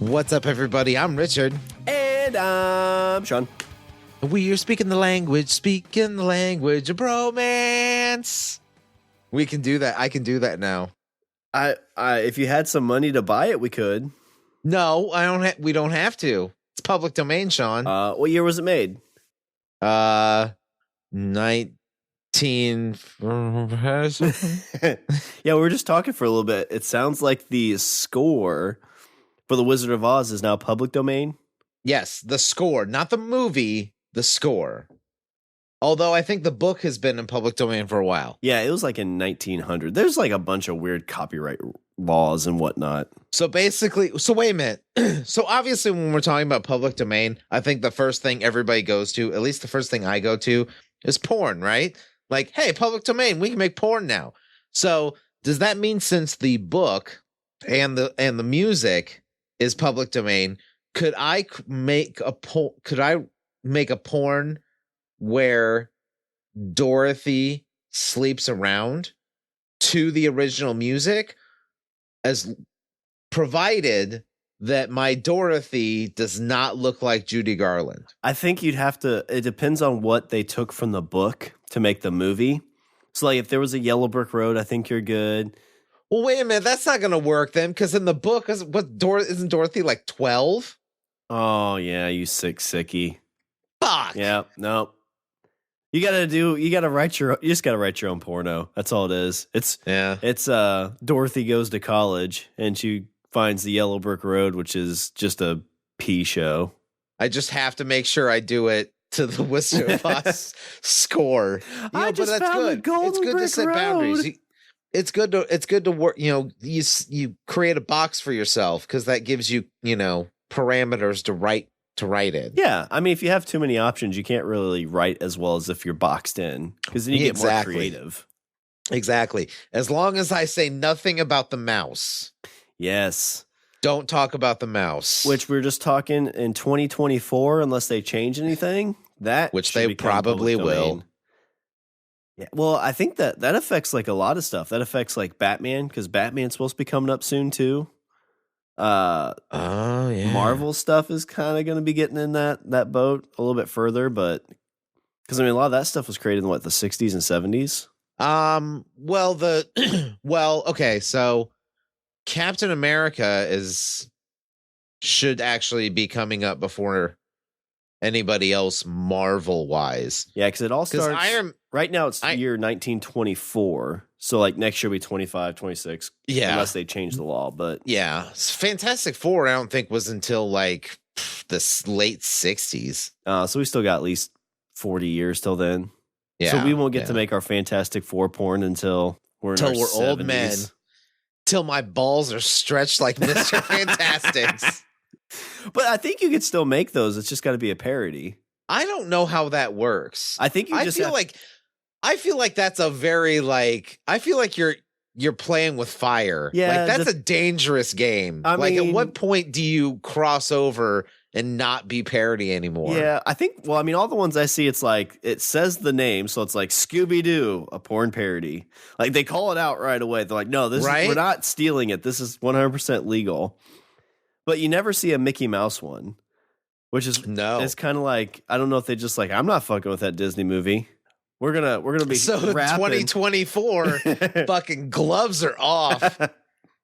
What's up, everybody? I'm Richard. And I'm Shawn. We are speaking the language of bromance. We can do that. I can do that now. I if you had some money to buy it, we could. No, I don't. We don't have to. It's public domain, Shawn. What year was it made? 19. Yeah, we were just talking for a little bit. It sounds like the score for The Wizard of Oz is now public domain. Yes, the score, not the movie. The score. Although I think the book has been in public domain for a while. Yeah, it was like in 1900. There's like a bunch of weird copyright laws and whatnot. So basically, wait a minute. So obviously when we're talking about public domain, I think the first thing everybody goes to, at least the first thing I go to, is porn, right? Like, hey, public domain, we can make porn now. So does that mean since the book and the music is public domain, could I make a porn where Dorothy sleeps around to the original music, as provided that my Dorothy does not look like Judy Garland? I think you'd have to, it depends on what they took from the book to make the movie. So like if there was a Yellow Brick Road, I think you're good. Well, wait a minute, that's not going to work then, because in the book, isn't Dorothy like 12? Oh yeah, you sickie. Fuck. Yeah, no. You just gotta write your own porno. That's all it is. It's Dorothy goes to college and she finds the Yellow Brick Road, which is just a pea show. I just have to make sure I do it to the Wizard of Oz score. But that's good. It's good to set boundaries. It's good to work. You create a box for yourself because that gives you parameters to write in. Yeah, I mean, if you have too many options, you can't really write as well as if you're boxed in, because then you get more creative. Exactly. As long as I say nothing about the mouse. Yes. Don't talk about the mouse. Which we're just talking in 2024, unless they change anything. Which they probably will. Yeah. Well, I think that affects like a lot of stuff. That affects like Batman, because Batman's supposed to be coming up soon too. Yeah. Marvel stuff is kind of going to be getting in that boat a little bit further, but because I mean a lot of that stuff was created in the 60s and 70s. Okay, so Captain America should actually be coming up before anybody else Marvel wise. Yeah, because it all starts right now. It's year 1924. So like next year will be 25, 26. Yeah. Unless they change the law. But yeah. Fantastic Four, I don't think was until like the late 60s. So we still got at least 40 years till then. Yeah. So we won't get to make our Fantastic Four porn until we're old men. Till my balls are stretched like Mr. Fantastics. But I think you could still make those. It's just got to be a parody. I don't know how that works. I think I feel like that's a very I feel like you're playing with fire. Yeah, like that's a dangerous game. At what point do you cross over and not be parody anymore? Yeah, I think. Well, I mean, all the ones I see, it's like it says the name, so it's like Scooby Doo, a porn parody. Like they call it out right away. They're like, no, we're not stealing it. This is 100% legal. But you never see a Mickey Mouse one, which is It's kind of like, I don't know if they just like, I'm not fucking with that Disney movie. We're gonna be so rapping. 2024 fucking gloves are off.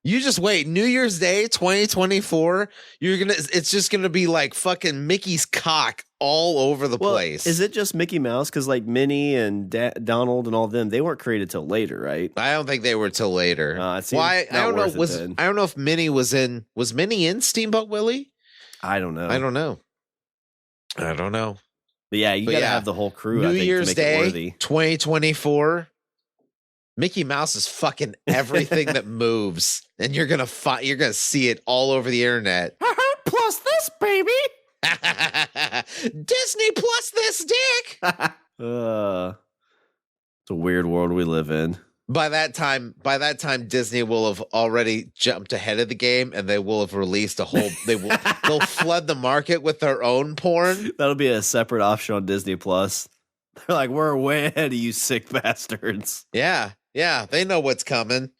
You just wait. New Year's Day 2024, it's just gonna be like fucking Mickey's cock all over the place. Is it just Mickey Mouse? Because like Minnie and Donald and all of them, they weren't created till later, right? I don't think they were till later. I don't know. I don't know if Minnie was Minnie in Steamboat Willie? I don't know. But yeah, you gotta have the whole crew. New I think, Year's to make Day it worthy. 2024. Mickey Mouse is fucking everything that moves, and you're gonna see it all over the internet. Plus this, baby. Disney plus this dick. It's a weird world we live in. By that time, Disney will have already jumped ahead of the game, and they will have released a whole. They'll flood the market with their own porn. That'll be a separate option on Disney Plus. They're like, we're way ahead of you, sick bastards. Yeah, they know what's coming.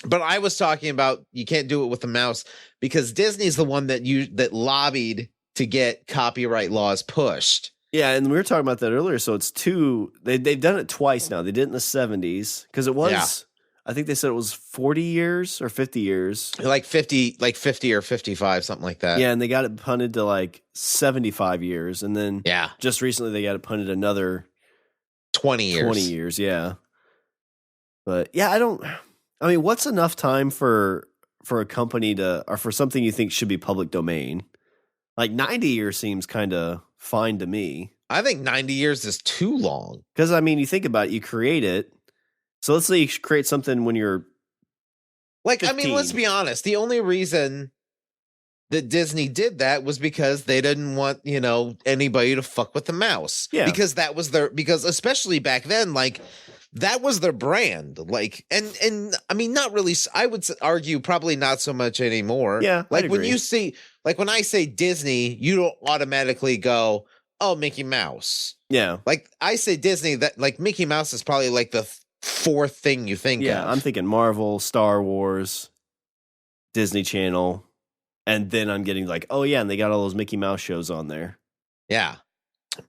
But I was talking about you can't do it with a mouse because Disney's the one that lobbied to get copyright laws pushed. Yeah, and we were talking about that earlier. So it's they've done it twice now. They did it in the 70s because it was, I think they said it was 40 years or 50 years. Like 50 or 55, something like that. Yeah, and they got it punted to like 75 years. And then just recently they got it punted another 20 years. 20 years, yeah. But yeah, I mean, what's enough time for a company or for something you think should be public domain? Like 90 years seems kind of fine to me. I think 90 years is too long. Because, I mean, you think about it, you create it. So let's say you create something when you're like, 15. I mean, let's be honest. The only reason that Disney did that was because they didn't want, anybody to fuck with the mouse. Yeah. Because especially back then, like, that was their brand. Like, and I mean, not really, I would argue probably not so much anymore. Yeah. Like when when I say Disney, you don't automatically go, oh, Mickey Mouse. Yeah. Like I say Disney, that like Mickey Mouse is probably like the fourth thing you think of. Yeah. I'm thinking Marvel, Star Wars, Disney Channel. And then I'm getting like, oh yeah, and they got all those Mickey Mouse shows on there. Yeah.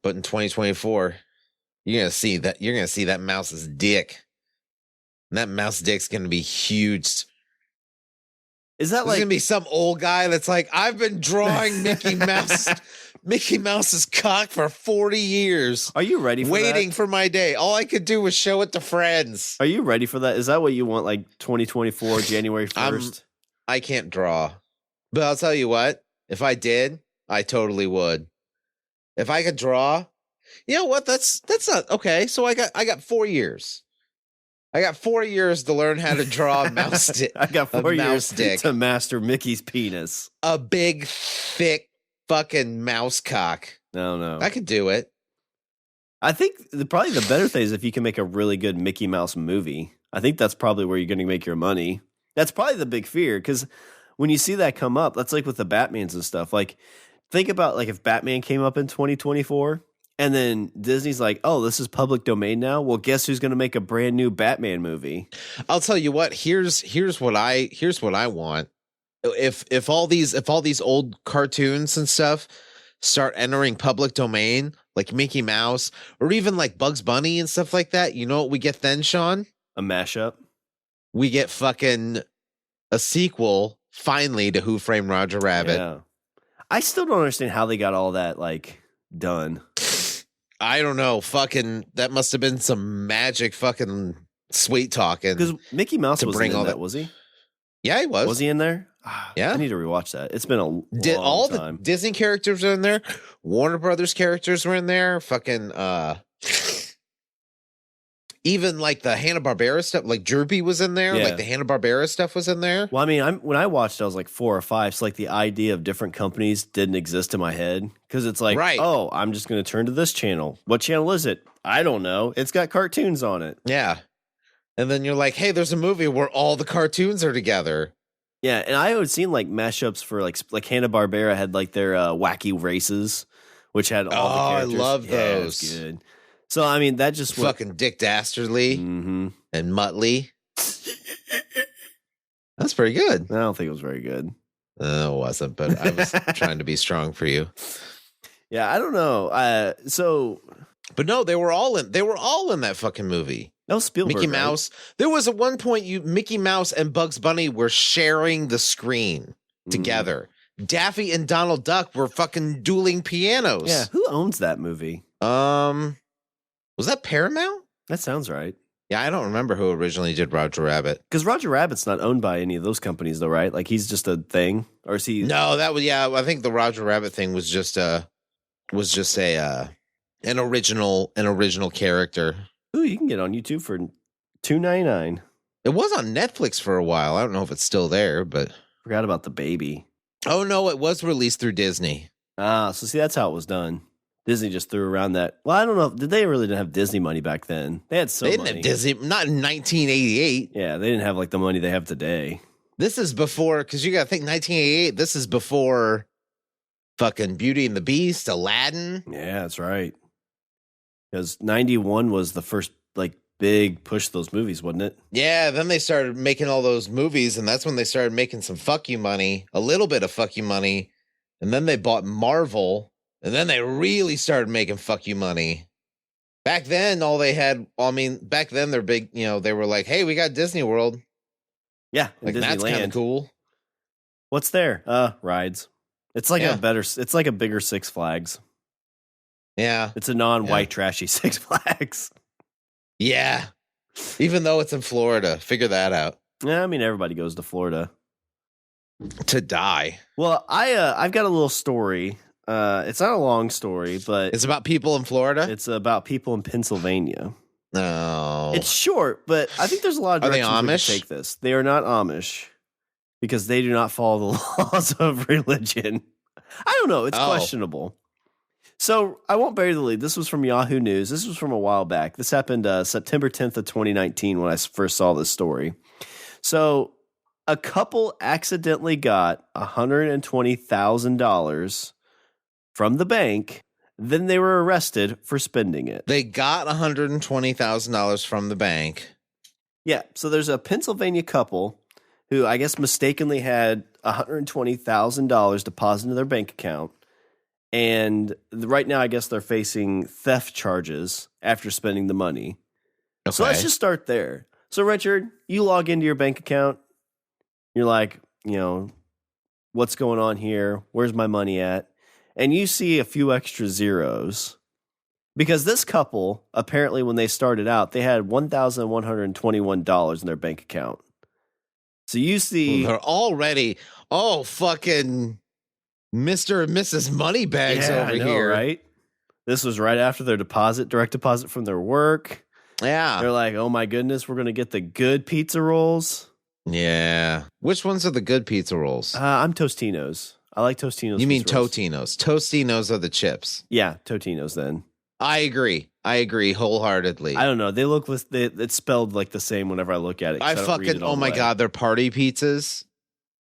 But in 2024, you're gonna see that mouse's dick. And that mouse dick's gonna be huge. Is that There's gonna be some old guy that's like, I've been drawing Mickey Mouse's cock for 40 years. Are you ready for waiting that? for my day? All I could do was show it to friends. Are you ready for that? Is that what you want, like 2024, January 1st? I can't draw. But I'll tell you what, if I did, I totally would. If I could draw, you know what? That's not okay. So I got 4 years. I got 4 years to learn how to draw a mouse dick. I got 4 years to master Mickey's penis. A big, thick, fucking mouse cock. No. I could do it. I think probably the better thing is if you can make a really good Mickey Mouse movie. I think that's probably where you're going to make your money. That's probably the big fear, because when you see that come up, that's like with the Batmans and stuff. Like, think about like if Batman came up in 2024 and then Disney's like, oh, this is public domain now. Well, guess who's going to make a brand new Batman movie? I'll tell you what. Here's what I want. If all these old cartoons and stuff start entering public domain, like Mickey Mouse or even like Bugs Bunny and stuff like that, you know what we get then, Shawn? A mashup. We get fucking a sequel finally to Who Framed Roger Rabbit. Yeah. I still don't understand how they got all that like done. I don't know. Fucking that must have been some magic fucking sweet talking. Because Mickey Mouse was in that, was he? Yeah, he was. Was he in there? Yeah. I need to rewatch that. It's been a long all time. The Disney characters are in there. Warner Brothers characters were in there. Fucking even like the Hanna-Barbera stuff, like Droopy was in there. Yeah. Like the Hanna-Barbera stuff was in there. Well, I mean, when I watched, I was like 4 or 5. So like the idea of different companies didn't exist in my head, because it's like, right. Oh, I'm just going to turn to this channel. What channel is it? I don't know. It's got cartoons on it. Yeah. And then you're like, hey, there's a movie where all the cartoons are together. Yeah, and I had seen like mashups for like Hanna-Barbera had like their wacky races, which had all the characters. I love those. It's good. So I mean, that just fucking Dick Dastardly and Muttley. That's pretty good. I don't think it was very good. It wasn't, but I was trying to be strong for you. Yeah, I don't know. But no, they were all in that fucking movie. No, Spielberg. Mickey Mouse. Right? There was at one point Mickey Mouse and Bugs Bunny were sharing the screen together. Daffy and Donald Duck were fucking dueling pianos. Yeah, who owns that movie? Was that Paramount? That sounds right. Yeah, I don't remember who originally did Roger Rabbit. Because Roger Rabbit's not owned by any of those companies, though, right? Like he's just a thing, or is he? No, that was I think the Roger Rabbit thing was just an original character. Ooh, you can get on YouTube for $2.99. It was on Netflix for a while. I don't know if it's still there, but forgot about the baby. Oh no, it was released through Disney. So see, that's how it was done. Disney just threw around that. Well, I don't know. Did they really didn't have Disney money back then? They had They didn't have Disney, not in 1988. Yeah, they didn't have like the money they have today. This is before, because you got to think 1988. This is before fucking Beauty and the Beast, Aladdin. Yeah, that's right. Because 91 was the first like big push of those movies, wasn't it? Yeah, then they started making all those movies, and that's when they started making some fuck you money, a little bit of fuck you money, and then they bought Marvel, and then they really started making fuck you money. Back then, back then they're big, they were like, hey, we got Disney World. Yeah, like that's kind of cool. What's there? Rides. It's like it's like a bigger Six Flags. Yeah. It's a non-white trashy Six Flags. Yeah. Even though it's in Florida. Figure that out. Yeah, I mean everybody goes to Florida. To die. Well, I've got a little story. It's not a long story, but it's about people in Florida? It's about people in Pennsylvania. No. It's short, but I think there's a lot of directions we can take this. They are not Amish because they do not follow the laws of religion. I don't know. It's questionable. So I won't bury the lead. This was from Yahoo News. This was from a while back. This happened September 10th of 2019 when I first saw this story. So a couple accidentally got $120,000 from the bank. Then they were arrested for spending it. They got $120,000 from the bank. Yeah. So there's a Pennsylvania couple who I guess mistakenly had $120,000 deposited in their bank account. And right now, I guess they're facing theft charges after spending the money. Okay. So let's just start there. So, Richard, you log into your bank account. You're like, what's going on here? Where's my money at? And you see a few extra zeros. Because this couple, apparently when they started out, they had $1,121 in their bank account. So you see... They're already, fucking Mr. and Mrs. Moneybags over here. Right? This was right after their direct deposit from their work. Yeah. They're like, oh my goodness, we're going to get the good pizza rolls. Yeah. Which ones are the good pizza rolls? I'm Tostino's. I like Tostino's. You mean Totino's. Tostino's are the chips. Yeah, Totino's then. I agree wholeheartedly. I don't know. They look, it's spelled like the same whenever I look at it. Oh my God, they're party pizzas.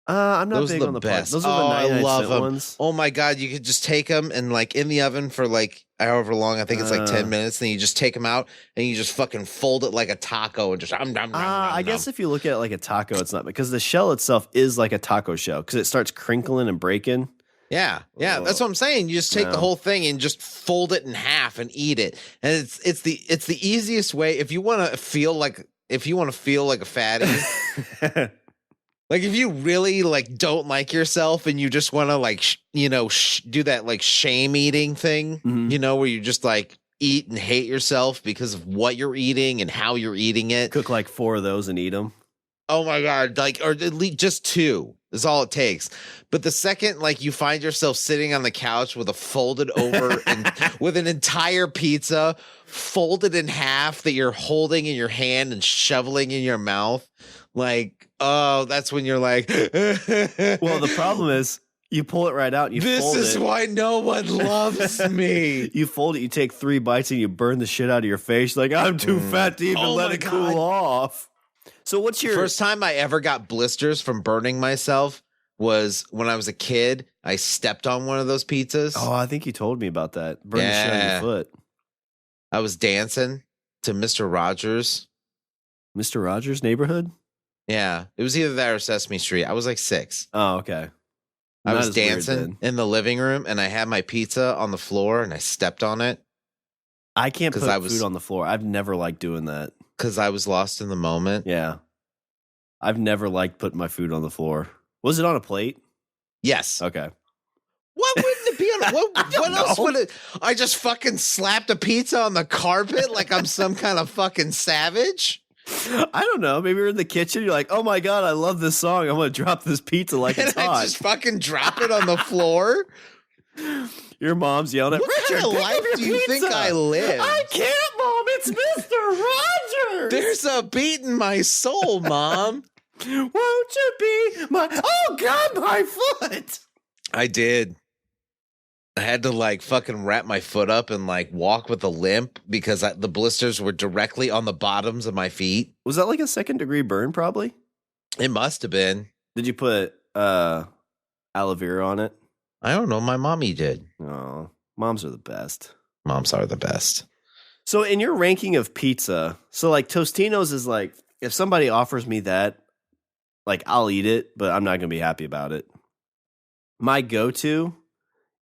I'm not big on the best. Those are the 99 cent ones. Oh my God, you could just take them and like in the oven for like however long. I think it's like 10 minutes. Then you just take them out and you just fucking fold it like a taco and just. I guess if you look at it like a taco, it's not because the shell itself is like a taco shell because it starts crinkling and breaking. Yeah, that's what I'm saying. You just take the whole thing and just fold it in half and eat it. And it's the easiest way if you want to feel like a fatty. Like if you really like don't like yourself and you just want to like do that like shame eating thing, where you just like eat and hate yourself because of what you're eating and how you're eating it. Cook like 4 of those and eat them. Oh my God, like or at least just 2 is all it takes. But the second like you find yourself sitting on the couch with a folded over and with an entire pizza folded in half that you're holding in your hand and shoveling in your mouth, like, oh, that's when you're like, well, the problem is you pull it right out. And this is why no one loves me. You fold it, you take 3 bites and you burn the shit out of your face. Like, I'm too fat to even let it cool off. So what's your first time I ever got blisters from burning myself was when I was a kid. I stepped on one of those pizzas. Oh, I think you told me about that. Burn the shit on your foot. I was dancing to Mr. Rogers. Mr. Rogers' Neighborhood? Yeah. It was either that or Sesame Street. I was like 6. Oh, okay. I was dancing in the living room and I had my pizza on the floor and I stepped on it. I can't put food on the floor. I've never liked doing that. Because I was lost in the moment. Yeah. I've never liked putting my food on the floor. Was it on a plate? Yes. Okay. What wouldn't it be on? What else would it? I just fucking slapped a pizza on the carpet like I'm some kind of fucking savage. I don't know. Maybe you're in the kitchen. You're like, oh my God, I love this song. I'm going to drop this pizza like it's hot. I just fucking drop it on the floor. Your mom's yelling at Richard. What kind of life do you think I live? I can't, Mom. It's Mr. Rogers. There's a beat in my soul, Mom. Won't you be my... Oh, God, my foot. I did. I had to like fucking wrap my foot up and like walk with a limp because the blisters were directly on the bottoms of my feet. Was that like a 2nd-degree burn probably? It must have been. Did you put aloe vera on it? I don't know. My mommy did. Oh, moms are the best. Moms are the best. So in your ranking of pizza, so like Tostino's is like, if somebody offers me that, like I'll eat it, but I'm not going to be happy about it. My go-to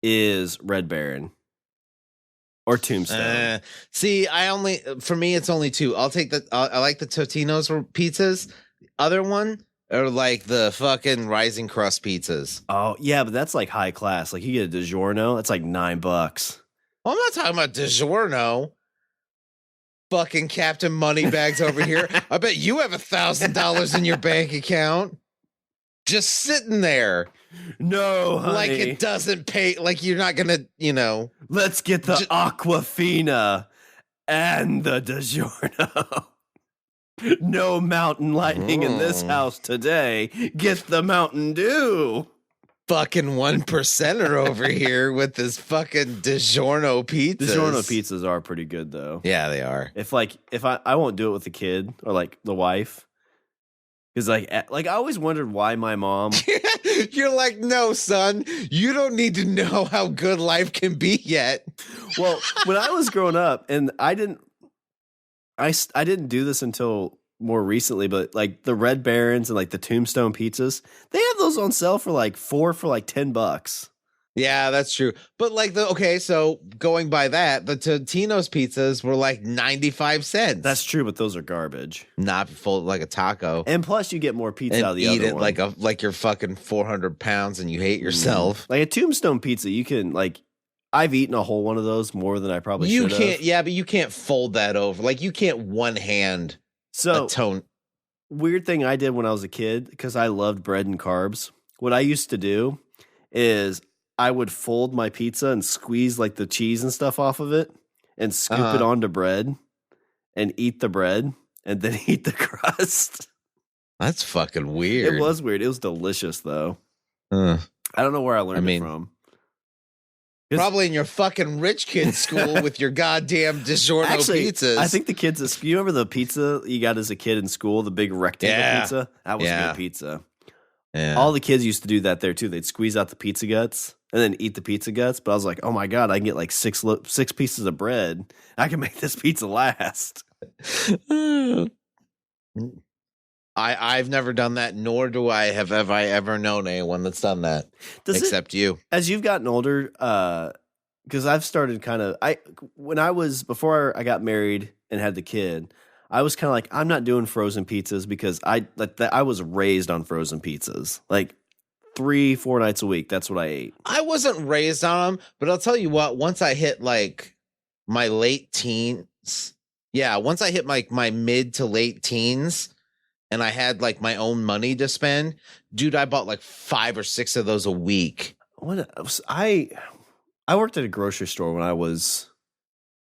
is Red Baron or Tombstone. See, for me, it's only two. I'll take I like the Totino's pizzas. Other one are like the fucking Rising Crust pizzas. Oh, yeah, but that's like high class. Like you get a DiGiorno, that's like $9. Well, I'm not talking about DiGiorno. Fucking Captain Moneybags over here. I bet you have $1,000 in your bank account. Just sitting there. No, honey. Like it doesn't pay. Like you're not gonna, Let's get the Aquafina and the DiGiorno. No Mountain Lightning in this house today. Get the Mountain Dew. Fucking 1%er over here with this fucking DiGiorno pizzas. DiGiorno pizzas are pretty good though. Yeah, they are. If I won't do it with the kid or like the wife. Because like I always wondered why my mom. You're like, no, son, you don't need to know how good life can be yet. Well, when I was growing up, and I didn't do this until more recently, but like the Red Barons and like the Tombstone pizzas, they have those on sale for like $10. Yeah, that's true. But like so going by that, the Totino's pizzas were like 95 cents. That's true, but those are garbage. Not full like a taco. And plus you get more pizza and out of the eat other it one. like you're fucking 400 pounds and you hate yourself. Like a Tombstone pizza, you can like I've eaten a whole one of those more than I probably should have. You can't, yeah, but you can't fold that over. Like you can't one hand a tone. Weird thing I did when I was a kid, because I loved bread and carbs. What I used to do is I would fold my pizza and squeeze like the cheese and stuff off of it and scoop it onto bread and eat the bread and then eat the crust. That's fucking weird. It was weird. It was delicious though. I don't know where I learned it from. Probably in your fucking rich kid school with your goddamn DiGiorno pizzas. I think the kids, you remember the pizza you got as a kid in school, the big rectangle pizza? That was good pizza. Yeah. All the kids used to do that there too. They'd squeeze out the pizza guts and then eat the pizza guts. But I was like, oh my God, I can get like six pieces of bread. I can make this pizza last. I've never done that, nor have I ever known anyone that's done that, except you. As you've gotten older, because I've started before I got married and had the kid, I was kind of like, I'm not doing frozen pizzas because I was raised on frozen pizzas, like 3-4 nights a week. That's what I ate. I wasn't raised on them, but I'll tell you what. Once I hit like my late teens, once I hit my mid to late teens, and I had like my own money to spend, dude, I bought like 5 or 6 of those a week. I worked at a grocery store when I was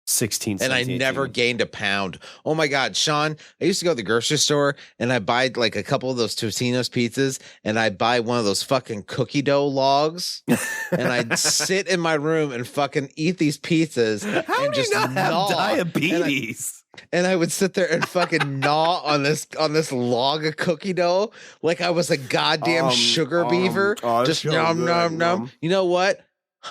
16, 17, and I never gained a pound. Oh my God, Shawn, I used to go to the grocery store and I buy like a couple of those Totino's pizzas and I buy one of those fucking cookie dough logs and I'd sit in my room and fucking eat these pizzas. How and do you just not have diabetes? And I would sit there and fucking gnaw on this log of cookie dough like I was a goddamn sugar beaver. Just nom nom nom. You know what?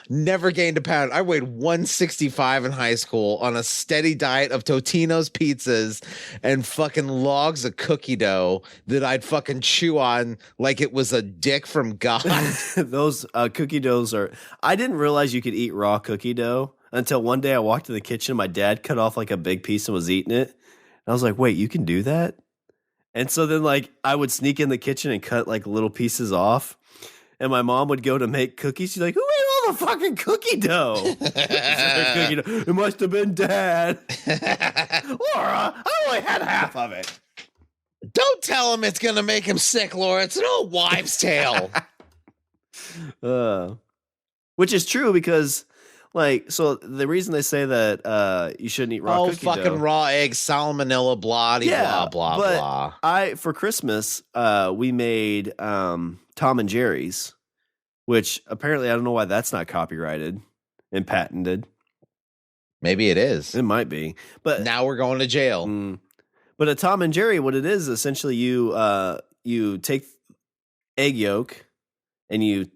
Never gained a pound. I weighed 165 in high school on a steady diet of Totino's pizzas and fucking logs of cookie dough that I'd fucking chew on like it was a dick from God. Those cookie doughs are... I didn't realize you could eat raw cookie dough until one day I walked in the kitchen. My dad cut off like a big piece and was eating it. And I was like, wait, you can do that? And so then like I would sneak in the kitchen and cut like little pieces off. And my mom would go to make cookies. She's like, who ate all the fucking cookie dough? It must have been Dad. Laura, I only had half of it. Don't tell him it's going to make him sick, Laura. It's an old wives' tale. Which is true because, like, so the reason they say that you shouldn't eat raw cookie fucking dough. Raw eggs, salmonella, blah, blah. For Christmas, we made Tom and Jerry's, which apparently I don't know why that's not copyrighted and patented. Maybe it is. It might be, but now we're going to jail. But a Tom and Jerry, what it is essentially, you take egg yolk and you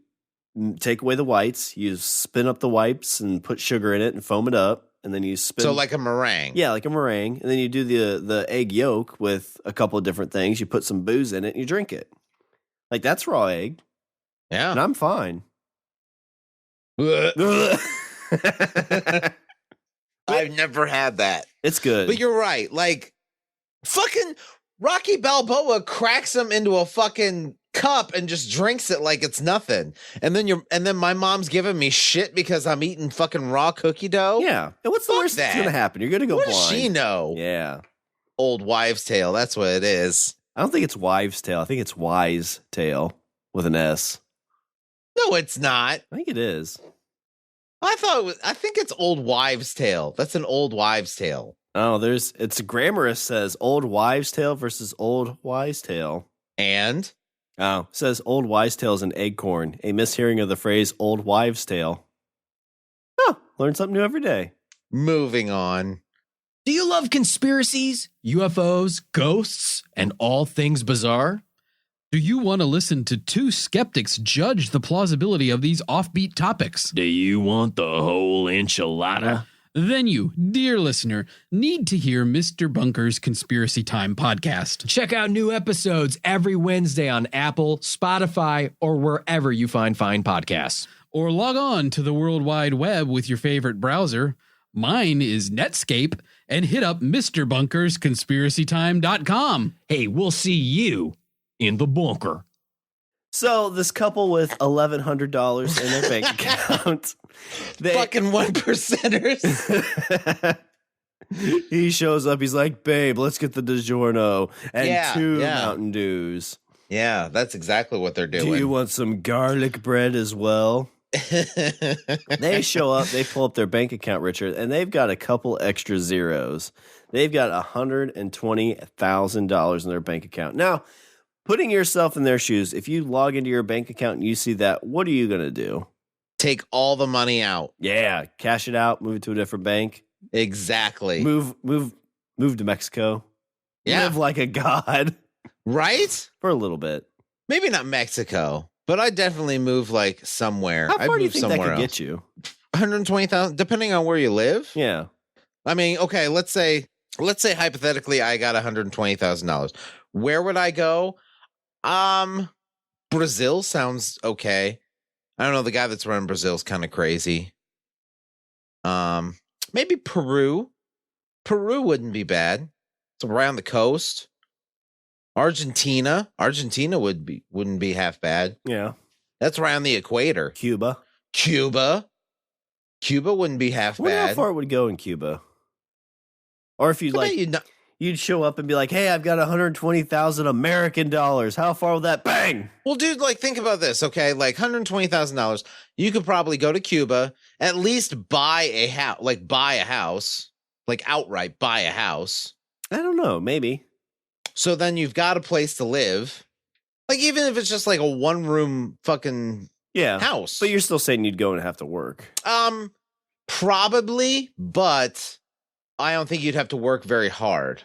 take away the whites. You spin up the whites and put sugar in it and foam it up, and then you spin. So like a meringue. Yeah, like a meringue. And then you do the egg yolk with a couple of different things. You put some booze in it and you drink it. Like, that's raw egg. Yeah. And I'm fine. I've never had that. It's good. But you're right. Like, fucking Rocky Balboa cracks them into a fucking cup and just drinks it like it's nothing. And then my mom's giving me shit because I'm eating fucking raw cookie dough. Yeah. And what's the worst that's going to happen? You're going to go blind. What does she know? Yeah. Old wives' tale. That's what it is. I don't think it's wives' tale. I think it's wise tale with an S. No, it's not. I think it is. I think it's old wives' tale. That's an old wives' tale. Oh, it's grammarist says old wives' tale versus old wise tale. And? Oh, it says old wise tale is an acorn, a mishearing of the phrase old wives' tale. Oh, learn something new every day. Moving on. Do you love conspiracies, UFOs, ghosts, and all things bizarre? Do you want to listen to two skeptics judge the plausibility of these offbeat topics? Do you want the whole enchilada? Then you, dear listener, need to hear Mr. Bunker's Conspiracy Time podcast. Check out new episodes every Wednesday on Apple, Spotify, or wherever you find fine podcasts. Or log on to the World Wide Web with your favorite browser. Mine is Netscape, and hit up MrBunkersConspiracyTime.com. Hey, we'll see you in the bunker. So this couple with $1,100 in their bank account, fucking 1%ers. He shows up. He's like, "Babe, let's get the DiGiorno and two Mountain Dews." Yeah, that's exactly what they're doing. Do you want some garlic bread as well? They show up. They pull up their bank account, Richard, and they've got a couple extra zeros. They've got $120,000 in their bank account. Now, putting yourself in their shoes, if you log into your bank account and you see that, what are you going to do? Take all the money out. Yeah, cash it out, move it to a different bank. Exactly. Move to Mexico. Yeah. Live like a god. Right? For a little bit. Maybe not Mexico, but I'd definitely move like somewhere. How far I'd do you move think that could else. get you? 120,000, depending on where you live. Yeah. I mean, okay, let's say hypothetically I got $120,000. Where would I go? Brazil sounds okay. I don't know. The guy that's running Brazil is kind of crazy. Maybe Peru. Peru wouldn't be bad. It's around the coast. Argentina wouldn't be half bad. Yeah. That's around the equator. Cuba wouldn't be half bad. How far it would go in Cuba? Or if you'd show up and be like, "Hey, I've got 120,000 American dollars. How far will that bang?" Well, dude, like, think about this, okay? Like, $120,000, you could probably go to Cuba, at least buy a house, like outright buy a house. I don't know, maybe. So then you've got a place to live. Like, even if it's just like a one-room fucking house. But you're still saying you'd go and have to work. Probably, but I don't think you'd have to work very hard.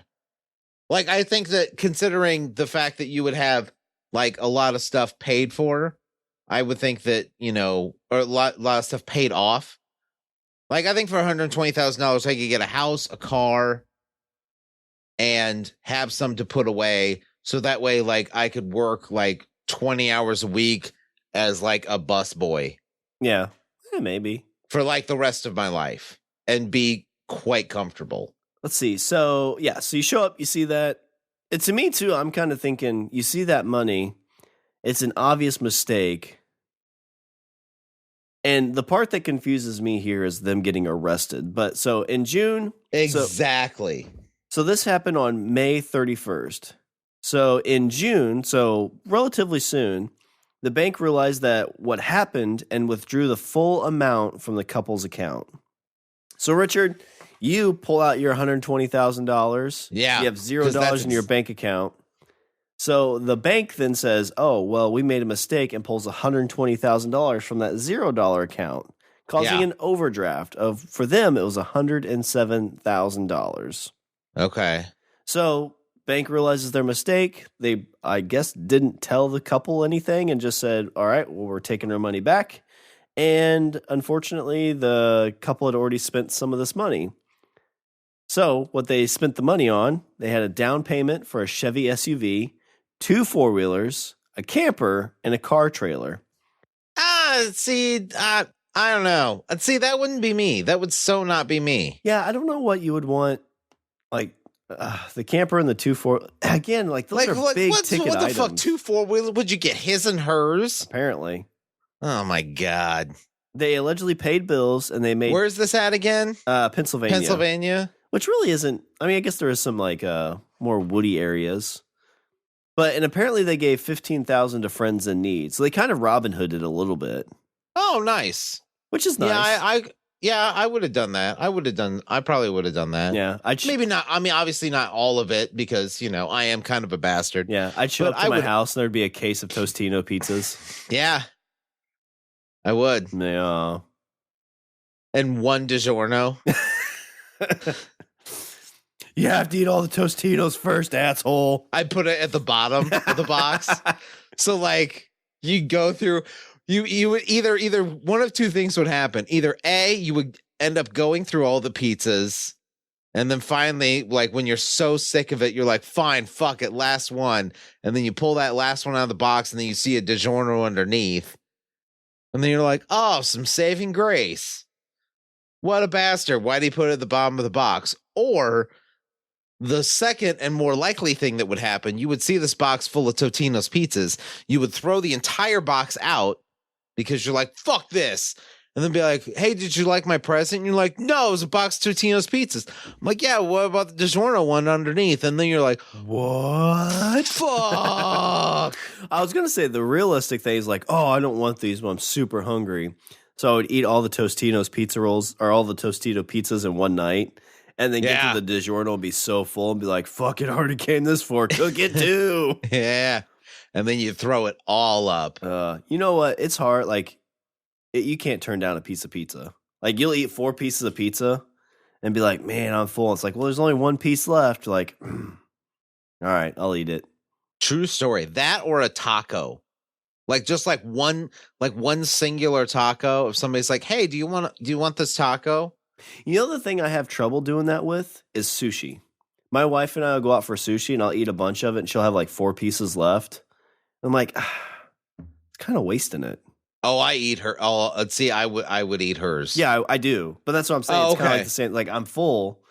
Like, I think that considering the fact that you would have like a lot of stuff paid for, I would think that, or a lot of stuff paid off. Like, I think for $120,000, I could get a house, a car, and have some to put away. So that way, like, I could work like 20 hours a week as like a busboy. Yeah, maybe. For like the rest of my life and be quite comfortable. Let's see. So you show up, you see that. And to me too, I'm kind of thinking, you see that money, it's an obvious mistake. And the part that confuses me here is them getting arrested. But so in June. Exactly. So this happened on May 31st. So in June, so relatively soon, the bank realized that what happened and withdrew the full amount from the couple's account. So Richard, you pull out your $120,000. Yeah. You have $0 in your bank account. So the bank then says, "Oh, well, we made a mistake," and pulls $120,000 from that $0 account, causing an overdraft of, for them, it was $107,000. Okay. So bank realizes their mistake. They, I guess, didn't tell the couple anything and just said, "All right, well, we're taking our money back." And unfortunately, the couple had already spent some of this money. So what they spent the money on, they had a down payment for a Chevy SUV, 2 4-wheelers, a camper, and a car trailer. I don't know. See, that wouldn't be me. That would so not be me. Yeah, I don't know what you would want. Like the camper and the 2 4. Again, like those are big ticket items. What the fuck? 2 4-wheelers? Would you get his and hers? Apparently. Oh my God. They allegedly paid bills and they made. Where's this at again? Pennsylvania. Which really isn't. I mean, I guess there is some like more woody areas. And apparently they gave $15,000 to friends in need. So they kind of Robin Hooded a little bit. Oh, nice. Which is nice. Yeah, I would have done that. I probably would have done that. Yeah. Maybe not. I mean, obviously not all of it because, I am kind of a bastard. Yeah. I'd show up to my house and there'd be a case of Tostino pizzas. Yeah. I would. Yeah. And 1 DiGiorno. You have to eat all the Tostitos first, asshole. I put it at the bottom of the box. So like you go through, you would either one of two things would happen. Either A, you would end up going through all the pizzas. And then finally, like when you're so sick of it, you're like, fine, fuck it, last one. And then you pull that last one out of the box and then you see a DiGiorno underneath. And then you're like, oh, some saving grace. What a bastard. Why'd he put it at the bottom of the box? Or the second and more likely thing that would happen, you would see this box full of Totino's pizzas. You would throw the entire box out because you're like, fuck this. And then be like, hey, did you like my present? And you're like, no, it was a box of Totino's pizzas. I'm like, yeah, what about the DiGiorno one underneath? And then you're like, what? Fuck. I was going to say the realistic thing is like, oh, I don't want these, but I'm super hungry. So I would eat all the Tostino's pizza rolls or all the Tostito pizzas in one night. And then get to the DiGiorno and be so full and be like, fuck, it already came this far. Cook it too. Yeah. And then you throw it all up. You know what? It's hard. Like, you can't turn down a piece of pizza. Like, you'll eat 4 pieces of pizza and be like, man, I'm full. It's like, well, there's only 1 piece left. Like, all right, I'll eat it. True story. That or a taco. Like, just like one singular taco. If somebody's like, hey, do you want this taco? You know, the thing I have trouble doing that with is sushi. My wife and I will go out for sushi and I'll eat a bunch of it and she'll have like 4 pieces left. I'm like, it's kind of wasting it. Oh, I eat her. Oh, see, I would eat hers. Yeah, I do. But that's what I'm saying. It's kind of like the same. Like, I'm full,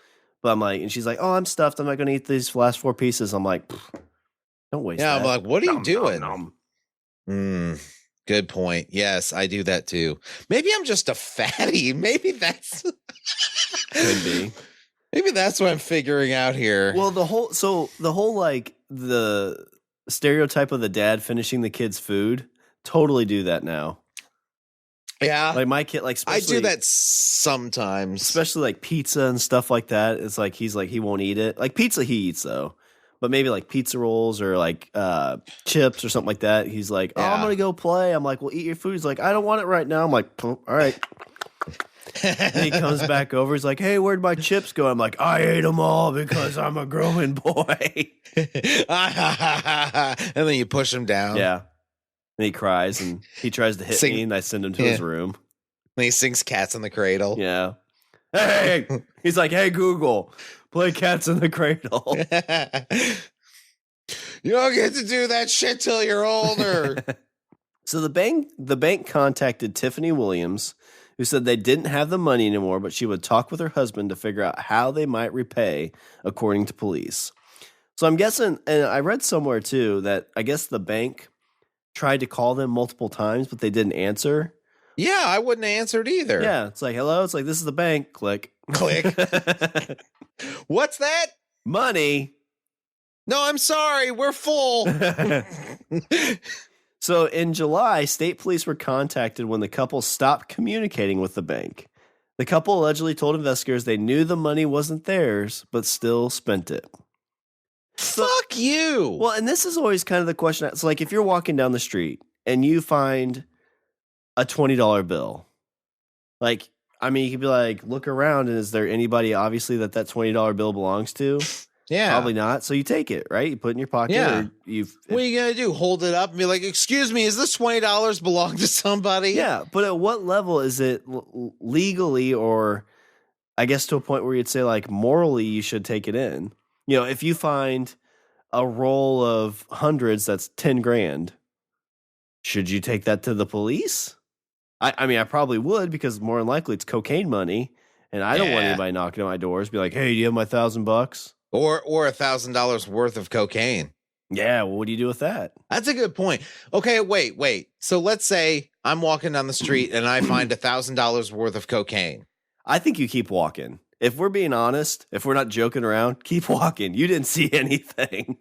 but I'm like, and she's like, oh, I'm stuffed. I'm not going to eat these last 4 pieces. I'm like, don't waste that. Yeah, I'm like, what are you doing? Good point. Yes, I do that too. Maybe I'm just a fatty. Maybe that's could be. Maybe that's what I'm figuring out here. Well, the whole like the stereotype of the dad finishing the kid's food, totally do that now. Yeah. Like my kid, like I do that sometimes. Especially like pizza and stuff like that. It's like he's like he won't eat it. Like pizza he eats though. But maybe like pizza rolls or like chips or something like that. He's like, oh, I'm going to go play. I'm like, well, eat your food. He's like, I don't want it right now. I'm like, all right. And he comes back over. He's like, hey, where'd my chips go? I'm like, I ate them all because I'm a growing boy. And then you push him down. Yeah. And he cries and he tries to hit me and I send him to his room. And he sings Cats in the Cradle. Yeah. Hey, he's like, hey, Google, play Cats in the Cradle. You don't get to do that shit till you're older. So the bank contacted Tiffany Williams, who said they didn't have the money anymore, but she would talk with her husband to figure out how they might repay, according to police. So I'm guessing, and I read somewhere too, that I guess the bank tried to call them multiple times, but they didn't answer. Yeah, I wouldn't have answered either. Yeah, it's like, hello? It's like, this is the bank. Click. Click. What's that? Money. No, I'm sorry. We're full. So in July, state police were contacted when the couple stopped communicating with the bank. The couple allegedly told investigators they knew the money wasn't theirs, but still spent it. Fuck you. Well, and this is always kind of the question. It's like if you're walking down the street and you find a $20 bill, like, I mean, you could be like, look around, and is there anybody obviously that $20 bill belongs to? Yeah. Probably not. So you take it, right? You put it in your pocket. Yeah. Or what are you going to do? Hold it up and be like, excuse me, is this $20 belong to somebody? Yeah. But at what level is it legally, or I guess to a point where you'd say like morally you should take it in? You know, if you find a roll of hundreds that's 10 grand, should you take that to the police? I mean, I probably would, because more than likely it's cocaine money, and I don't want anybody knocking at my doors, be like, hey, do you have my $1,000? Or $1,000 worth of cocaine. Yeah, well, what do you do with that? That's a good point. Okay, wait. So let's say I'm walking down the street and I find $1,000 worth of cocaine. I think you keep walking. If we're being honest, if we're not joking around, keep walking. You didn't see anything.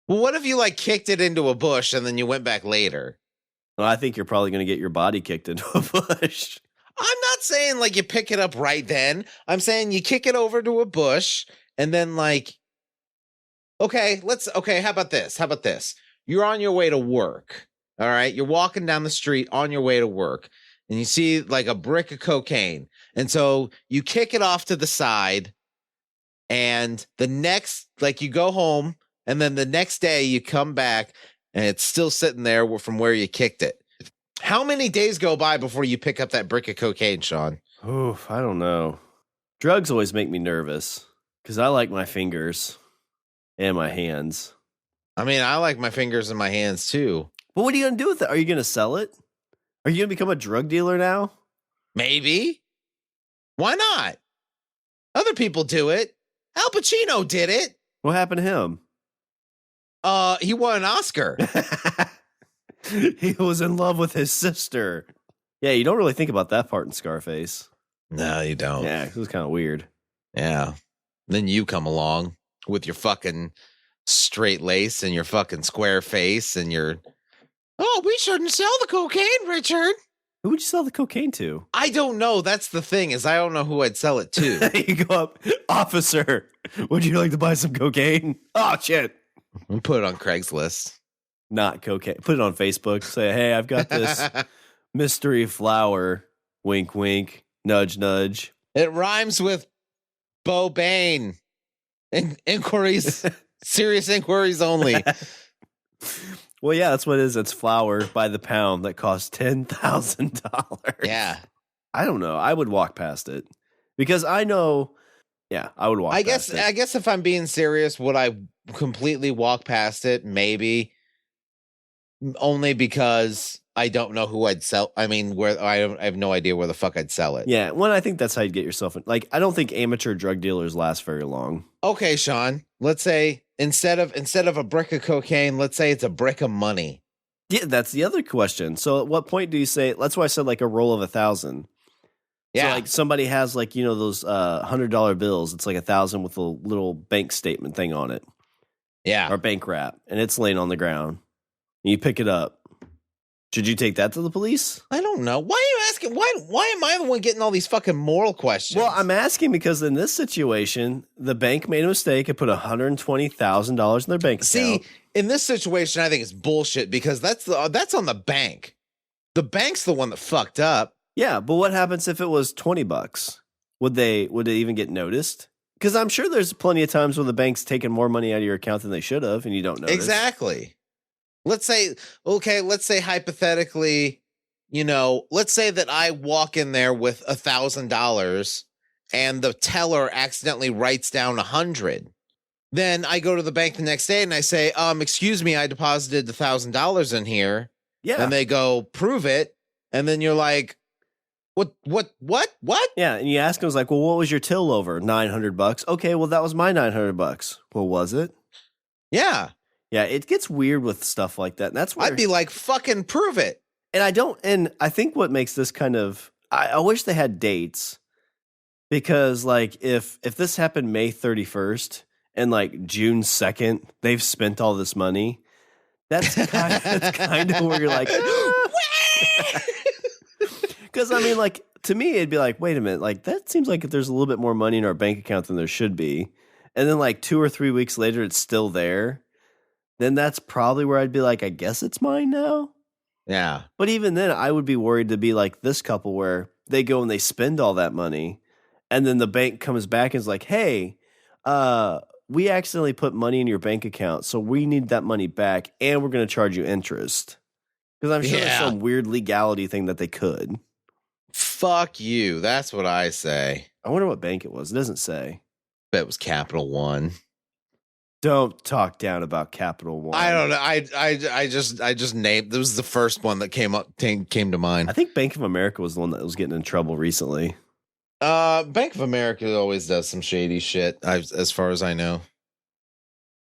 Well, what if you like kicked it into a bush and then you went back later? Well, I think you're probably going to get your body kicked into a bush. I'm not saying like you pick it up right then. I'm saying you kick it over to a bush and then like, okay, how about this? You're on your way to work. All right. You're walking down the street on your way to work and you see like a brick of cocaine. And so you kick it off to the side, and you go home, and then the next day you come back and it's still sitting there from where you kicked it. How many days go by before you pick up that brick of cocaine, Shawn? Oof, I don't know. Drugs always make me nervous because I like my fingers and my hands. I mean, I like my fingers and my hands too. But what are you going to do with it? Are you going to sell it? Are you going to become a drug dealer now? Maybe. Why not? Other people do it. Al Pacino did it. What happened to him? He won an Oscar. He was in love with his sister. Yeah, you don't really think about that part in Scarface. No, you don't. Yeah, it was kind of weird. Yeah. Then you come along with your fucking straight lace and your fucking square face and your, oh, we shouldn't sell the cocaine, Richard. Who would you sell the cocaine to? I don't know. That's the thing, is I don't know who I'd sell it to. You go up, officer, would you like to buy some cocaine? Oh, shit. We'll put it on Craigslist. Not cocaine. Put it on Facebook. Say, hey, I've got this mystery flower. Wink, wink. Nudge, nudge. It rhymes with Bo Bane. Inquiries. Serious inquiries only. Well, yeah, that's what it is. It's flour by the pound that costs $10,000. Yeah. I don't know. I would walk past it because I know. Yeah, I would walk past it. I guess if I'm being serious, would I completely walk past it? Maybe. Only because I don't know who I'd sell. I mean, where I have no idea where the fuck I'd sell it. Yeah, well, I think that's how you get yourself in. Like, I don't think amateur drug dealers last very long. Okay, Shawn. Let's say instead of a brick of cocaine, let's say it's a brick of money. Yeah, that's the other question. So, at what point do you say? That's why I said like a roll of 1,000. Yeah, so, like somebody has like those $100 bills. It's like 1,000 with a little bank statement thing on it. Yeah, or bank wrap, and it's laying on the ground. And you pick it up. Should you take that to the police? I don't know. Why are you asking? Why am I the one getting all these fucking moral questions? Well, I'm asking because in this situation, the bank made a mistake and put $120,000 in their bank account. See, in this situation, I think it's bullshit because that's on the bank. The bank's the one that fucked up. Yeah, but what happens if it was $20? Would they even get noticed? Because I'm sure there's plenty of times when the bank's taking more money out of your account than they should have, and you don't notice. Exactly. Let's say hypothetically, let's say that I walk in there with $1,000 and the teller accidentally writes down 100. Then I go to the bank the next day and I say, excuse me, I deposited $1,000 in here. Yeah. And they go, prove it. And then you're like, what? Yeah. And you ask them, like, well, what was your till over? $900. Okay. Well, that was my $900. Well, was it? Yeah. Yeah, it gets weird with stuff like that. And that's where I'd be like, fucking prove it. And I think what makes this kind of, I wish they had dates, because like if this happened May 31st and like June 2nd, they've spent all this money. That's kind of where you're like, because I mean, like, to me, it'd be like, wait a minute, like that seems like if there's a little bit more money in our bank account than there should be. And then like 2 or 3 weeks later, it's still there. Then that's probably where I'd be like, I guess it's mine now. Yeah. But even then, I would be worried to be like this couple where they go and they spend all that money, and then the bank comes back and is like, hey, we accidentally put money in your bank account, so we need that money back, and we're going to charge you interest. Because I'm sure there's some weird legality thing that they could. Fuck you. That's what I say. I wonder what bank it was. It doesn't say. Bet it was Capital One. Don't talk down about Capital One. I don't know. I just named. This was the first one that came to mind. I think Bank of America was the one that was getting in trouble recently. Bank of America always does some shady shit, as far as I know.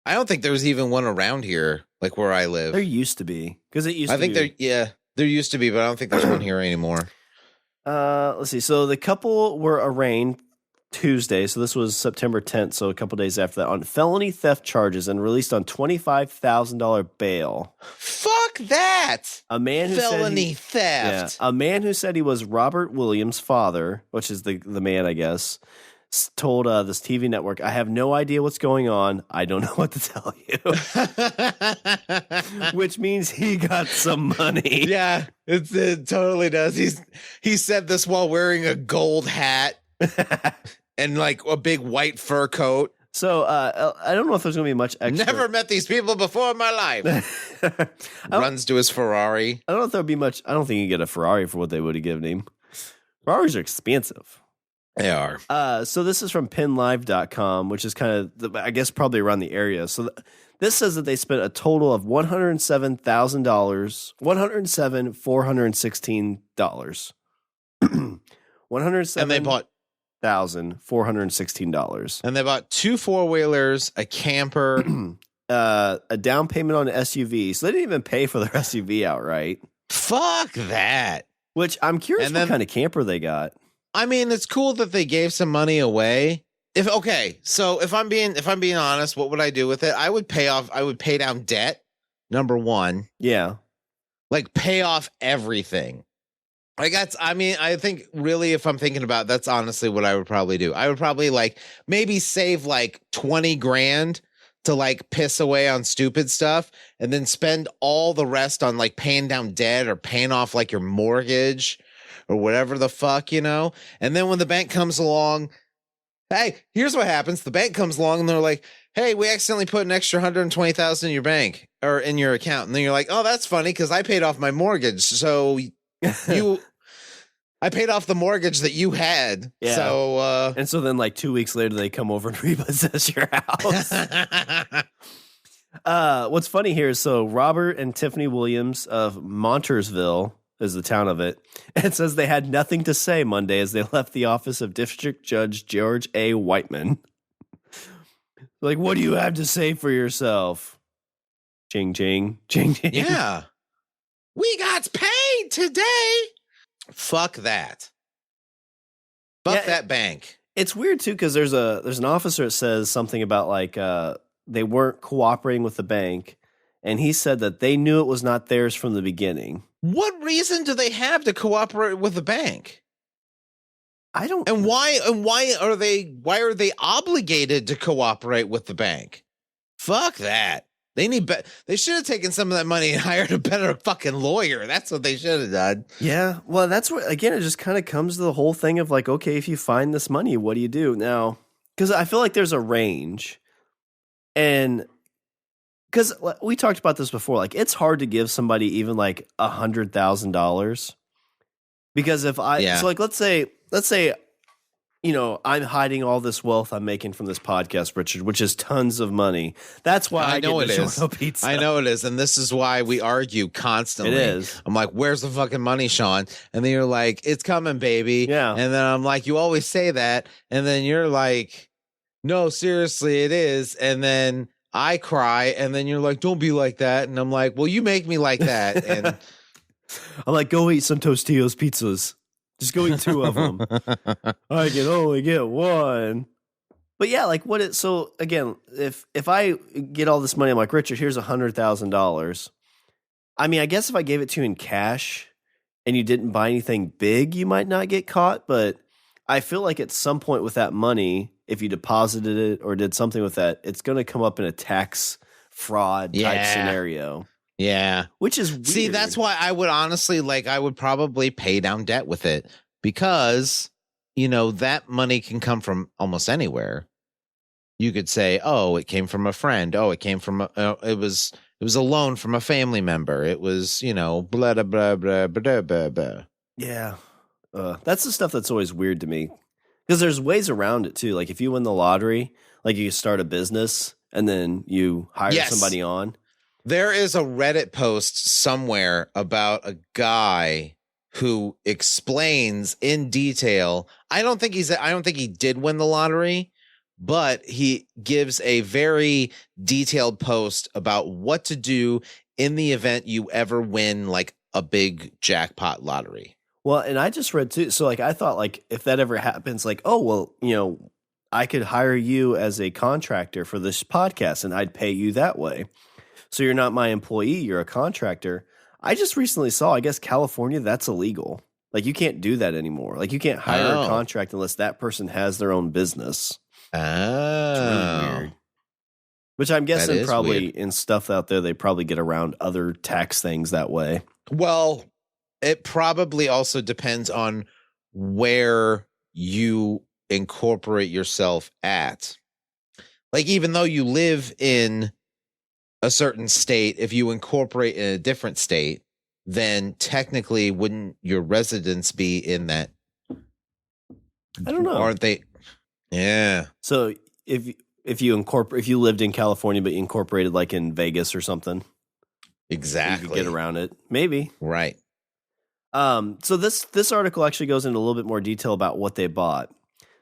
I don't think there was even one around here, like where I live. There used to be, because it used. I think there used to be, but I don't think there's one here anymore. Let's see. So the couple were arraigned Tuesday, so this was September 10th, so a couple days after that, on felony theft charges and released on $25,000 bail. Fuck that! A man who felony theft. Yeah, a man who said he was Robert Williams' father, which is the man, I guess, told this TV network, "I have no idea what's going on. I don't know what to tell you." Which means he got some money. Yeah, it totally does. He said this while wearing a gold hat. And like a big white fur coat. So I don't know if there's going to be much extra. Never met these people before in my life. Runs to his Ferrari. I don't know if there'll be much. I don't think you get a Ferrari for what they would have given him. Ferraris are expensive. They are. So this is from pinlive.com, which is kind of, I guess, probably around the area. So this says that they spent a total of $107,000, $107,416. And they bought $1,416. And they bought 2 4-wheelers, a camper, a down payment on an SUV. So they didn't even pay for their SUV outright. Fuck that. Which I'm curious what kind of camper they got. I mean, it's cool that they gave some money away. If I'm being honest, what would I do with it? I would pay down debt. Number one. Yeah. Like pay off everything. I think really, if I'm thinking about it, that's honestly what I would probably do. I would probably like maybe save like 20 grand to like piss away on stupid stuff and then spend all the rest on like paying down debt or paying off like your mortgage or whatever the fuck, you know? And then when the bank comes along, hey, here's what happens. The bank comes along and they're like, hey, we accidentally put an extra 120,000 in your bank or in your account. And then you're like, oh, that's funny because I paid off my mortgage. So I paid off the mortgage that you had. Yeah. So and so then like 2 weeks later they come over and repossess your house. What's funny here is so Robert and Tiffany Williams of Montersville is the town of it. It says they had nothing to say Monday as they left the office of District Judge George A. Whiteman. Like, what do you have to say for yourself? Ching, ching, ching, ching. Yeah. We got paid today. Fuck that. Fuck that bank. It's weird too because there's an officer that says something about like they weren't cooperating with the bank, and he said that they knew it was not theirs from the beginning. What reason do they have to cooperate with the bank? I don't. And why are they obligated to cooperate with the bank? Fuck that. They should have taken some of that money and hired a better fucking lawyer. That's what they should have done. Yeah. Well, that's what, again, it just kind of comes to the whole thing of like, okay, if you find this money, what do you do now? Because I feel like there's a range. And because we talked about this before, like it's hard to give somebody even like $100,000. Because if so like, let's say, you know, I'm hiding all this wealth I'm making from this podcast, Richard, which is tons of money. That's why I know it is. Pizza. I know it is. And this is why we argue constantly. It is. I'm like, where's the fucking money, Shawn? And then you're like, it's coming, baby. Yeah. And then I'm like, you always say that. And then you're like, no, seriously, it is. And then I cry. And then you're like, don't be like that. And I'm like, well, you make me like that. And I'm like, go eat some Tostitos pizzas. Just go eat 2 of them. I can only get 1. But yeah, like so again, if I get all this money, I'm like, Richard, here's $100,000. I mean, I guess if I gave it to you in cash and you didn't buy anything big, you might not get caught. But I feel like at some point with that money, if you deposited it or did something with that, it's going to come up in a tax fraud type scenario. Yeah. Which is weird. See, that's why I would honestly, like, I would probably pay down debt with it because, you know, that money can come from almost anywhere. you could say, oh, it came from a friend. Oh, it came from it was a loan from a family member. It was, blah, blah, blah, blah, blah, blah, blah. Yeah. That's the stuff that's always weird to me. Because there's ways around it too. Like if you win the lottery, like you start a business and then you hire somebody on. There is a Reddit post somewhere about a guy who explains in detail. I don't think he did win the lottery, but he gives a very detailed post about what to do in the event you ever win like a big jackpot lottery. Well, and I just read too. So like, I thought like if that ever happens, like, oh, well, I could hire you as a contractor for this podcast and I'd pay you that way. So you're not my employee, you're a contractor. I just recently saw, I guess, California, that's illegal. Like you can't do that anymore. Like you can't hire a contract unless that person has their own business. Oh. It's really weird. Which I'm guessing probably weird. In stuff out there, they probably get around other tax things that way. Well, it probably also depends on where you incorporate yourself at. Like, even though you live in a certain state, if you incorporate in a different state, then technically wouldn't your residence be in that? I don't know. Aren't they? Yeah. So if you lived in California but you incorporated like in Vegas or something, exactly, you could get around it. Maybe. Right. So this article actually goes into a little bit more detail about what they bought.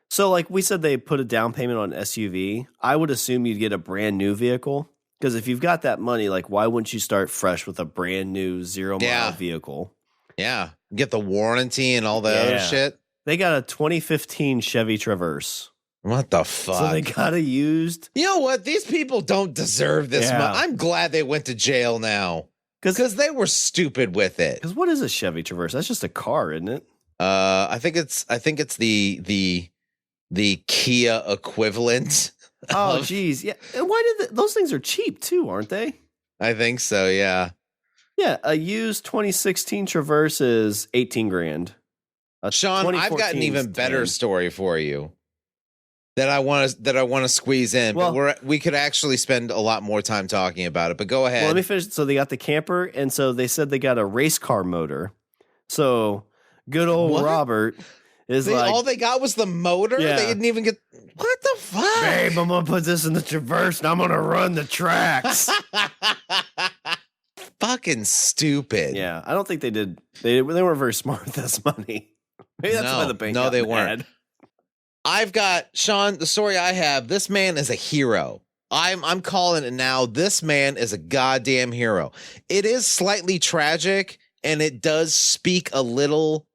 So like we said, they put a down payment on an SUV. I would assume you'd get a brand new vehicle because if you've got that money, like why wouldn't you start fresh with a brand new 0-mile vehicle? Yeah. Get the warranty and all that other shit. They got a 2015 Chevy Traverse. What the fuck? So they got a used. You know what? These people don't deserve this. I'm glad they went to jail now. Because they were stupid with it. Because what is a Chevy Traverse? That's just a car, isn't it? I think it's the Kia equivalent. Oh, geez, yeah. And why did those things are cheap too, aren't they? I think so. Yeah. Yeah, a used 2016 Traverse is $18,000. Shawn, I've got an even better story for you that I want to squeeze in. Well, but we could actually spend a lot more time talking about it. But go ahead. Well, let me finish. So they got the camper, and so they said they got a race car motor. So good old Robert is all they got was the motor. Yeah. They didn't even get. What the fuck, babe? I'm gonna put this in the Traverse, and I'm gonna run the tracks. Fucking stupid. Yeah, I don't think they did. They weren't very smart with this money. Maybe that's why the bank. No, they weren't. I've got Shawn. The story I have. This man is a hero. I'm calling it now. This man is a goddamn hero. It is slightly tragic, and it does speak a little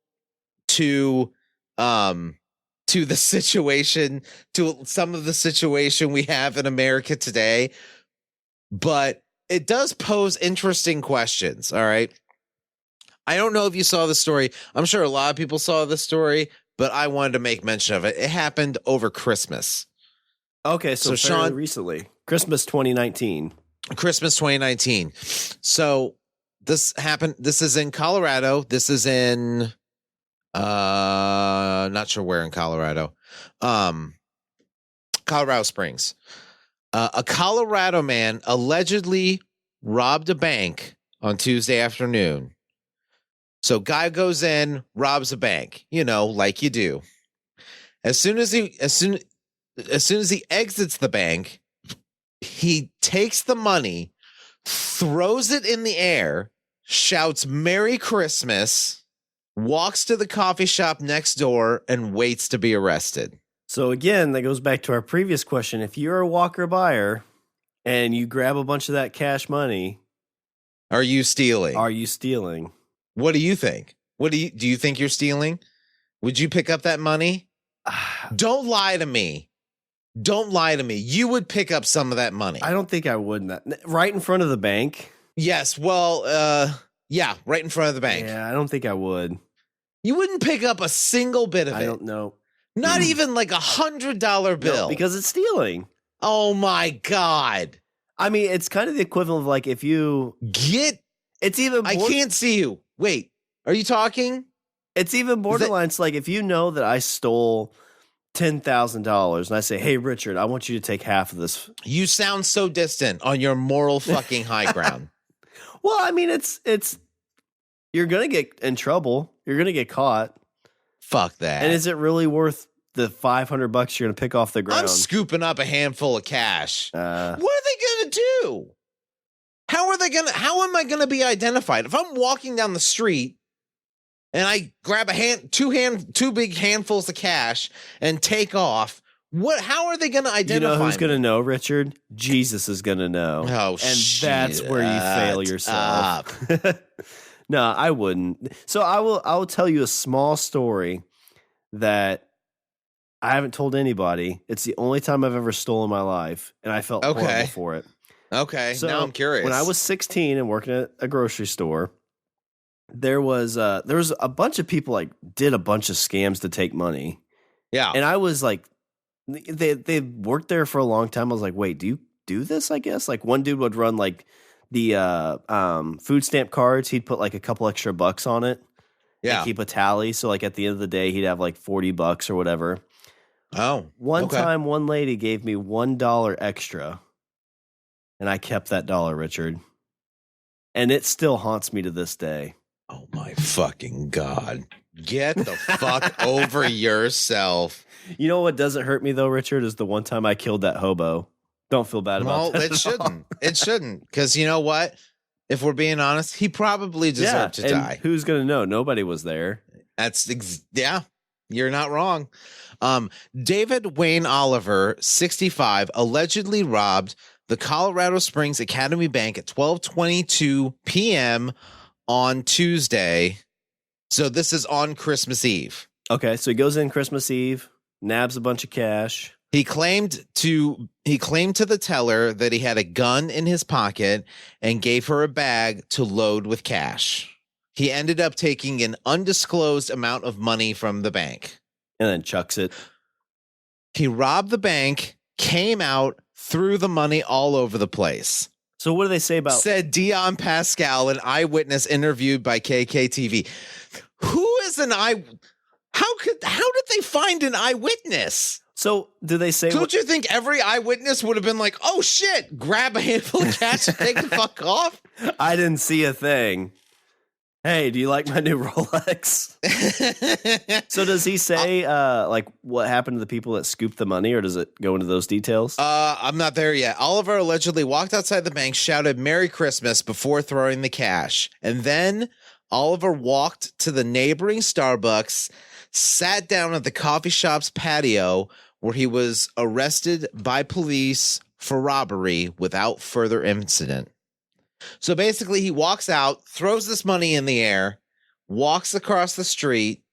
to the situation, to some of the situation we have in America today. But it does pose interesting questions. All right. I don't know if you saw the story. I'm sure a lot of people saw the story, but I wanted to make mention of it. It happened over Christmas. Okay, so Shawn, recently, Christmas 2019. Christmas 2019. So this happened. This is in Colorado. This is in, not sure where in Colorado. Colorado Springs. A Colorado man allegedly robbed a bank on Tuesday afternoon. So guy goes in, robs a bank, like you do. As soon as he exits the bank, he takes the money, throws it in the air, shouts "Merry Christmas," walks to the coffee shop next door, and waits to be arrested. So again, that goes back to our previous question. If you're a walker buyer and you grab a bunch of that cash money, are you stealing? What do you think? Do you think you're stealing? Would you pick up that money? Don't lie to me. Don't lie to me. You would pick up some of that money. I don't think I would. Right in front of the bank? Yes. Well, yeah, right in front of the bank. Yeah, I don't think I would. You wouldn't pick up a single bit of it. I don't know. Not even like $100 bill. No, because it's stealing. Oh my God. I mean, it's kind of the equivalent of like if you it's even I can't see you. Wait, are you talking? It's even borderline. It's like if you know that I stole $10,000 and I say, hey, Richard, I want you to take half of this. You sound so distant on your moral fucking high ground. Well, I mean, it's you're going to get in trouble. You're going to get caught. Fuck that. And is it really worth the $500 you're going to pick off the ground? I'm scooping up a handful of cash. What are they going to do? How am I going to be identified? If I'm walking down the street and I grab two big handfuls of cash and take off, how are they going to identify? You know who's going to know, Richard? Jesus is going to know. Oh, and that's where you fail yourself. No, I wouldn't. So I will tell you a small story that I haven't told anybody. It's the only time I've ever stolen my life, and I felt horrible for it. Okay, so now I'm curious. When I was 16 and working at a grocery store, there was a bunch of people like did a bunch of scams to take money. Yeah, and I was like, they worked there for a long time. I was like, wait, do you do this? I guess like one dude would run like the food stamp cards. He'd put like a couple extra bucks on it. Yeah, keep a tally. So like at the end of the day, he'd have like $40 or whatever. Oh, one time, one lady gave me $1 extra. And I kept that dollar, Richard. And it still haunts me to this day. Oh, my fucking God. Get the fuck over yourself. You know what doesn't hurt me, though, Richard, is the one time I killed that hobo. Don't feel bad about that. Well, it shouldn't. It shouldn't. Because you know what? If we're being honest, he probably deserved to die. Who's going to know? Nobody was there. Yeah, you're not wrong. David Wayne Oliver, 65, allegedly robbed the Colorado Springs Academy Bank at 12:22 p.m. on Tuesday. So this is on Christmas Eve. Okay, so he goes in Christmas Eve, nabs a bunch of cash. He claimed to the teller that he had a gun in his pocket and gave her a bag to load with cash. He ended up taking an undisclosed amount of money from the bank. And then chucks it. He robbed the bank, came out, threw the money all over the place. So what do they say about... Said Dion Pascal, an eyewitness interviewed by KKTV. Who is an eye... How did they find an eyewitness? So do they say... Don't you think every eyewitness would have been like, oh shit, grab a handful of cash and take the fuck off? I didn't see a thing. Hey, do you like my new Rolex? So does he say like what happened to the people that scooped the money, or does it go into those details? I'm not there yet. Oliver allegedly walked outside the bank, shouted Merry Christmas before throwing the cash. And then Oliver walked to the neighboring Starbucks, sat down at the coffee shop's patio, where he was arrested by police for robbery without further incident. So basically, he walks out, throws this money in the air, walks across the street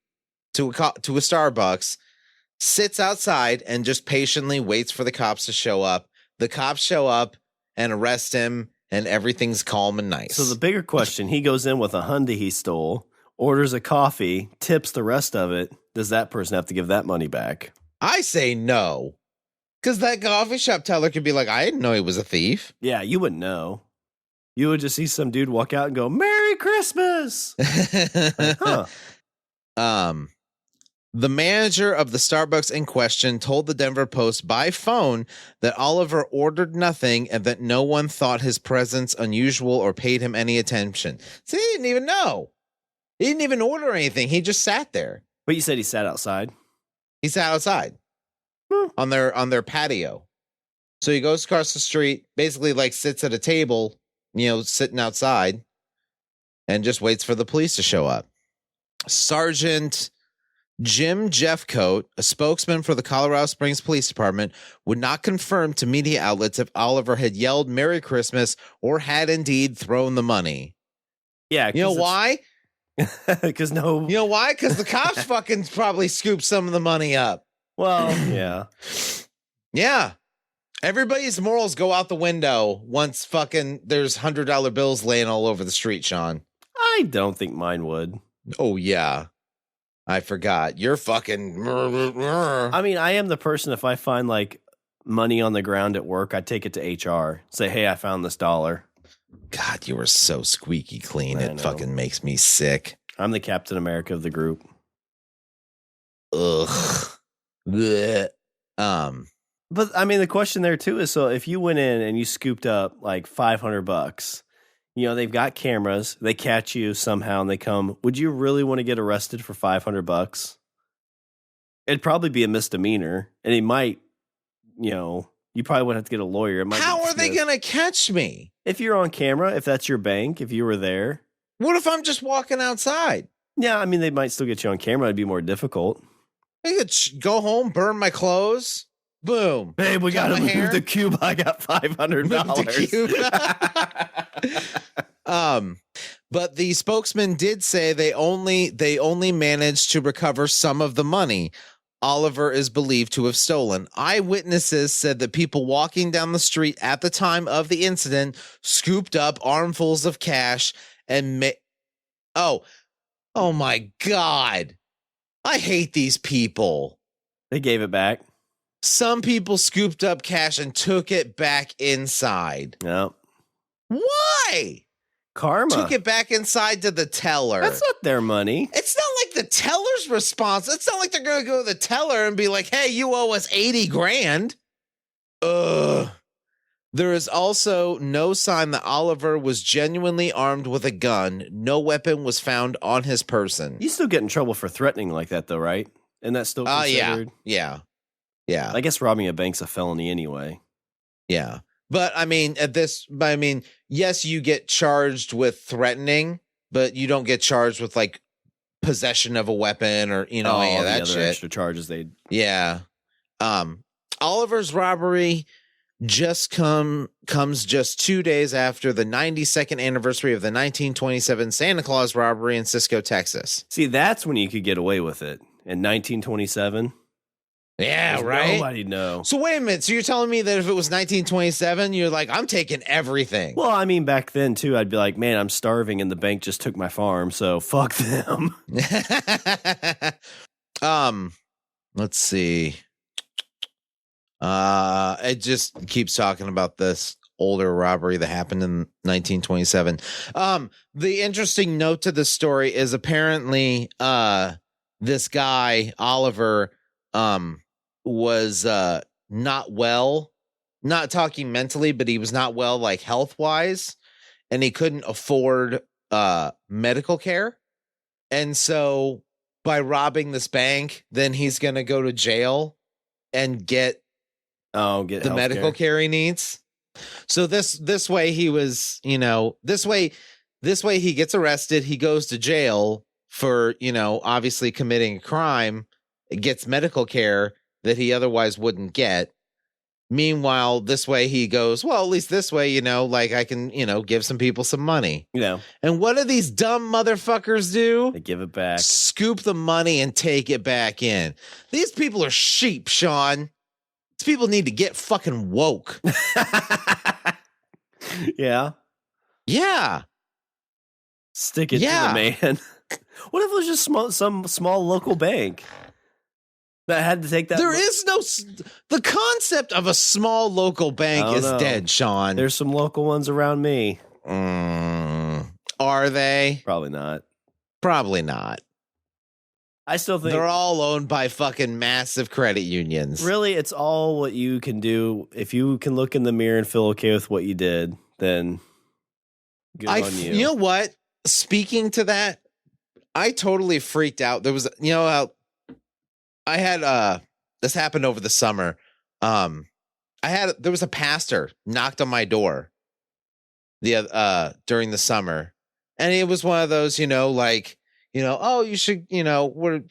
to a Starbucks, sits outside, and just patiently waits for the cops to show up. The cops show up and arrest him, and everything's calm and nice. So the bigger question, he goes in with a Hyundai he stole, orders a coffee, tips the rest of it. Does that person have to give that money back? I say no. Because that coffee shop teller could be like, I didn't know he was a thief. Yeah, you wouldn't know. You would just see some dude walk out and go, Merry Christmas. Like, huh. The manager of the Starbucks in question told the Denver Post by phone that Oliver ordered nothing and that no one thought his presence unusual or paid him any attention. So he didn't even know. He didn't even order anything. He just sat there. But you said he sat outside. He sat outside on their patio. So he goes across the street, basically like sits at a table, sitting outside, and just waits for the police to show up. Sergeant Jim Jeffcoat, a spokesman for the Colorado Springs Police Department, would not confirm to media outlets if Oliver had yelled Merry Christmas or had indeed thrown the money. Yeah. You know why? Because no. You know why? Because the cops fucking probably scooped some of the money up. Well, yeah. Yeah. Everybody's morals go out the window once fucking there's $100 bills laying all over the street, Shawn. I don't think mine would. Oh, yeah. I forgot. You're fucking... I mean, I am the person, if I find like money on the ground at work, I take it to HR. Say, hey, I found this dollar. God, you are so squeaky clean. It fucking makes me sick. I'm the Captain America of the group. Ugh. Blech. But I mean, the question there too is, so if you went in and you scooped up like $500, you know, they've got cameras, they catch you somehow and they come, would you really want to get arrested for $500? It'd probably be a misdemeanor, and it might, you know, you probably wouldn't have to get a lawyer. It might How are they going to catch me? If you're on camera, if that's your bank, if you were there. What if I'm just walking outside? Yeah, I mean, they might still get you on camera. It'd be more difficult. I could go home, burn my clothes. Boom. Babe, we got to move hair. the cube. I got $500. But the spokesman did say they only managed to recover some of the money Oliver is believed to have stolen. Eyewitnesses said that people walking down the street at the time of the incident scooped up armfuls of cash and oh my God. I hate these people. They gave it back. Some people scooped up cash and took it back inside. No. Why? Karma. Took it back inside to the teller. That's not their money. It's not like the teller's response. It's not like they're going to go to the teller and be like, hey, you owe us 80 grand. Ugh. There is also no sign that Oliver was genuinely armed with a gun. No weapon was found on his person. You still get in trouble for threatening like that, though, right? And that's still considered? Yeah. I guess robbing a bank's a felony anyway. Yeah. But I mean, yes, you get charged with threatening, but you don't get charged with like possession of a weapon or, you know, any of that shit. Extra charges Yeah. Oliver's robbery comes just 2 days after the 92nd anniversary of the 1927 Santa Claus robbery in Cisco, Texas. See, that's when you could get away with it. In 1927. Yeah, right? Nobody knows. So wait a minute. So you're telling me that if it was 1927, you're like, I'm taking everything. Well, I mean, back then, too, I'd be like, man, I'm starving and the bank just took my farm, so fuck them. Let's see. It just keeps talking about this older robbery that happened in 1927. The interesting note to the story is apparently this guy, Oliver, was not well, not talking mentally, but he was not well, like health wise, and he couldn't afford medical care. And so by robbing this bank, then he's going to go to jail and get the medical care he needs. So this way he was, you know, this way he gets arrested. He goes to jail for, you know, obviously committing a crime, gets medical care that he otherwise wouldn't get. Meanwhile, this way he goes, well, at least this way, you know, like I can, you know, give some people some money. You know. And what do these dumb motherfuckers do? They give it back. Scoop the money and take it back in. These people are sheep, Shawn. These people need to get fucking woke. Yeah. Yeah. Stick it to the man. What if it was just some small local bank that had to take that? There is no... The concept of a small local bank is dead, Shawn. There's some local ones around me. Are they? Probably not. Probably not. I still think... They're all owned by fucking massive credit unions. Really, it's all what you can do. If you can look in the mirror and feel okay with what you did, then good on you. You know what? Speaking to that, I totally freaked out. There was, you know, I had this happened over the summer. There was a pastor knocked on my door during the summer, and it was one of those, you know, like, you know, oh, you should, you know, we're,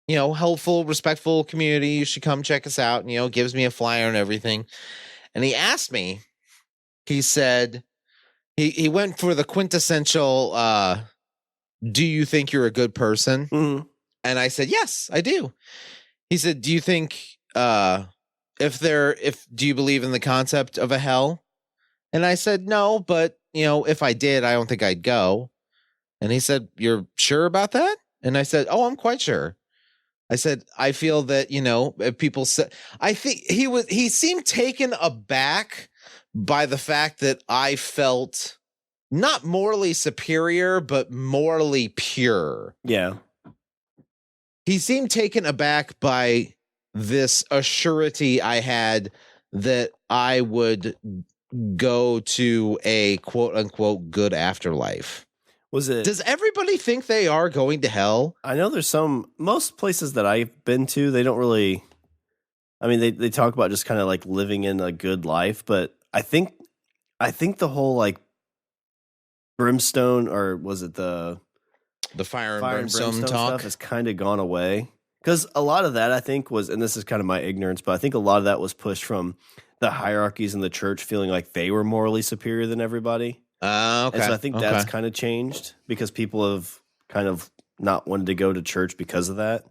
you know, helpful, respectful community. You should come check us out. And, you know, gives me a flyer and everything. And he asked me, he said, he went for the quintessential, do you think you're a good person? Mm-hmm. And I said, yes, I do. He said, do you think, do you believe in the concept of a hell? And I said, no, but, you know, if I did, I don't think I'd go. And he said, you're sure about that? And I said, oh, I'm quite sure. I said, I feel that, you know, if people said, I think he seemed taken aback by the fact that I felt not morally superior, but morally pure. Yeah. He seemed taken aback by this assurity I had that I would go to a quote unquote good afterlife. Was it? Does everybody think they are going to hell? I know there's most places that I've been to, they don't really, I mean, they talk about just kind of like living in a good life, but I think the whole like brimstone, or was it the fire and brimstone talk stuff has kind of gone away. Because a lot of that, I think, was, and this is kind of my ignorance, but I think a lot of that was pushed from the hierarchies in the church feeling like they were morally superior than everybody. Okay. And so I think that's kind of changed because people have kind of not wanted to go to church because of that.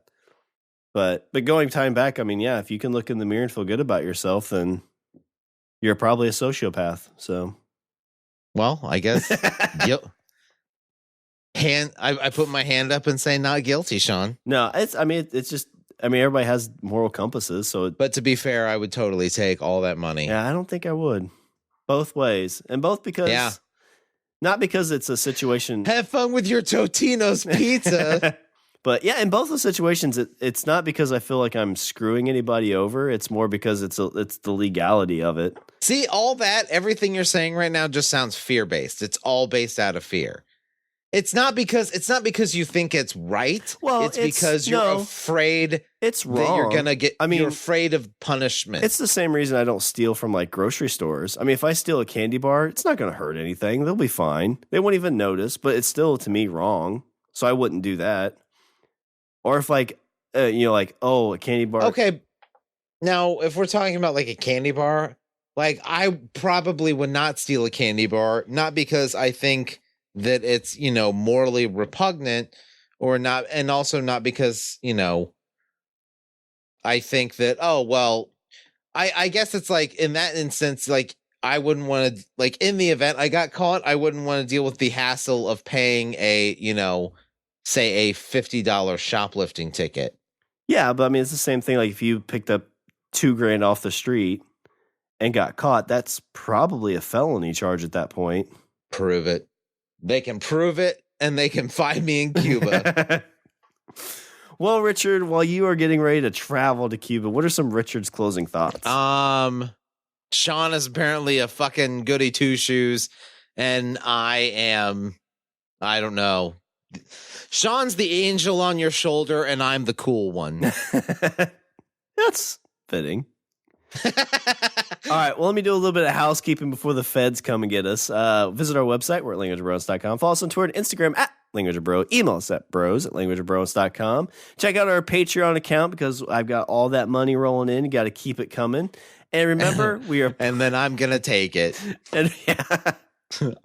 But going time back, I mean, yeah, if you can look in the mirror and feel good about yourself, then you're probably a sociopath. So, well, I guess. Yep. I put my hand up and say not guilty, Shawn. No, it's just, everybody has moral compasses. So, but to be fair, I would totally take all that money. Yeah, I don't think I would. Both ways, and both because, not because it's a situation. Have fun with your Totino's pizza. But yeah, in both those situations, it's not because I feel like I'm screwing anybody over. It's more because it's the legality of it. See, everything you're saying right now just sounds fear-based. It's all based out of fear. It's not because you think it's right. Well, it's because you're afraid it's wrong. That you're gonna get. You're afraid of punishment. It's the same reason I don't steal from like grocery stores. I mean, if I steal a candy bar, it's not going to hurt anything. They'll be fine. They won't even notice. But it's still to me wrong. So I wouldn't do that. Or if like, a candy bar. Okay. Now, if we're talking about like a candy bar, like I probably would not steal a candy bar, not because I think that it's, morally repugnant or not. And also not because, I think that, I guess it's like in that instance, like I wouldn't want to, like in the event I got caught, I wouldn't want to deal with the hassle of paying a, say a $50 shoplifting ticket. Yeah, but I mean, it's the same thing. Like if you picked up $2,000 off the street and got caught, that's probably a felony charge at that point. Prove it. They can prove it, and they can find me in Cuba. Well, Richard, while you are getting ready to travel to Cuba, what are some Richard's closing thoughts? Shawn is apparently a fucking goody two-shoes, and I don't know. Shawn's the angel on your shoulder, and I'm the cool one. That's fitting. All right, well, let me do a little bit of housekeeping before the feds come and get us. Visit our website. We're at languageofbros.com. Follow us on Twitter and Instagram at languageofbro. Email us at bros@languageofbros.com. Check out our Patreon account because I've got all that money rolling in. You got to keep it coming. And remember, we are... and then I'm going to take it. And yeah...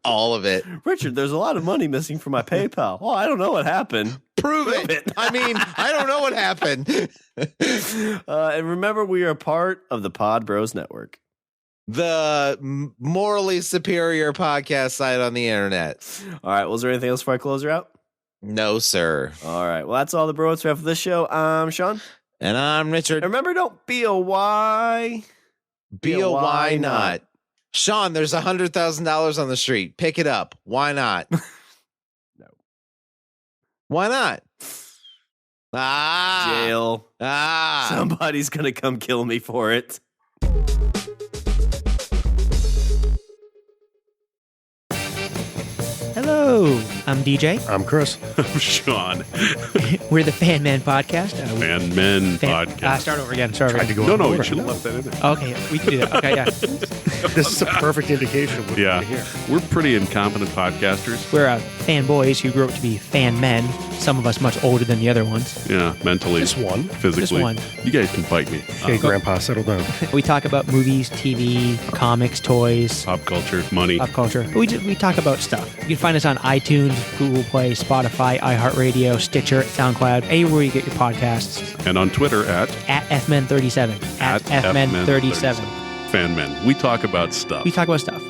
all of it. Richard, there's a lot of money missing from my PayPal. Oh, I don't know what happened. Prove it. I mean, I don't know what happened. And remember, we are part of the Pod Bros Network, the morally superior podcast site on the internet. All right. Was there anything else before I close her out? No, sir. All right. Well, that's all the bros we have for this show. I'm Shawn. And I'm Richard. And remember, don't be a why. Be a why not. Shawn, there's $100,000 on the street. Pick it up. Why not? No. Why not? Jail. Somebody's going to come kill me for it. Hello, I'm DJ. I'm Chris. I'm Shawn. We're the Fan Man Podcast. Fan Men Podcast. Start over again. Sorry. No, you should have left that in there. Okay, we can do that. Okay, yeah. This is a perfect indication of what we're here. We're pretty incompetent podcasters. We're fanboys who grew up to be fan men. Some of us much older than the other ones. Yeah, mentally. Just one. Physically. Just one. You guys can fight me. Okay, Grandpa, settle down. We talk about movies, TV, comics, toys, Pop culture, money. Pop culture. But we talk about stuff. You can find us on iTunes, Google Play, Spotify, iHeartRadio, Stitcher, SoundCloud, anywhere you get your podcasts. And on Twitter at FMen37. At FMen37. Fan Men. We talk about stuff. We talk about stuff.